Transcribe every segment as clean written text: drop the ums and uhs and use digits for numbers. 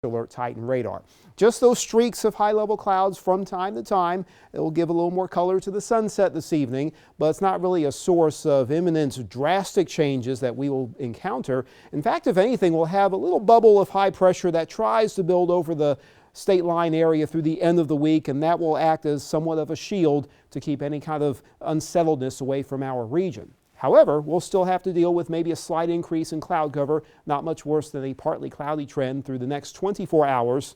alert Titan radar. Just those streaks of high-level clouds from time to time. It will give a little more color to the sunset this evening, but it's not really a source of imminent drastic changes that we will encounter. In fact, if anything, we'll have a little bubble of high pressure that tries to build over the state line area through the end of the week, and that will act as somewhat of a shield to keep any kind of unsettledness away from our region. However, we'll still have to deal with maybe a slight increase in cloud cover, not much worse than a partly cloudy trend through the next 24 hours.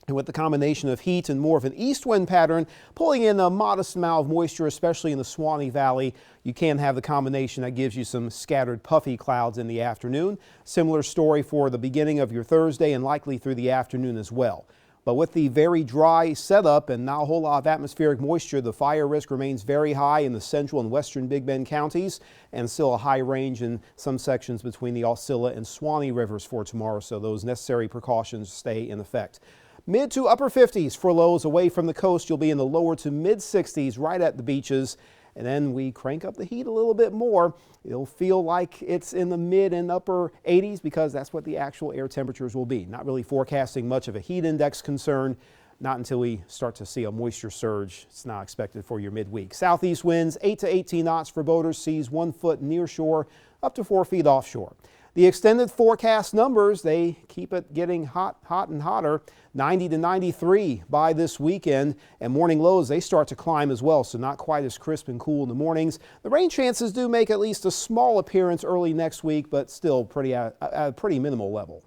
And with the combination of heat and more of an east wind pattern pulling in a modest amount of moisture, especially in the Swanee Valley, you can have the combination that gives you some scattered puffy clouds in the afternoon. Similar story for the beginning of your Thursday and likely through the afternoon as well. But with the very dry setup and not a whole lot of atmospheric moisture, the fire risk remains very high in the central and western Big Bend counties, and still a high range in some sections between the Osceola and Swanee rivers for tomorrow, so those necessary precautions stay in effect. Mid to upper 50s for lows away from the coast. You'll be in the lower to mid 60s right at the beaches. And then we crank up the heat a little bit more. It'll feel like it's in the mid and upper 80s because that's what the actual air temperatures will be. Not really forecasting much of a heat index concern. Not until we start to see a moisture surge. It's not expected for your midweek. Southeast winds 8 to 18 knots for boaters. Seas 1 foot near shore, up to 4 feet offshore. The extended forecast numbers, they keep it getting hot and hotter. 90 to 93 by this weekend, and morning lows, they start to climb as well, so not quite as crisp and cool in the mornings. The rain chances do make at least a small appearance early next week, but still at a pretty minimal level.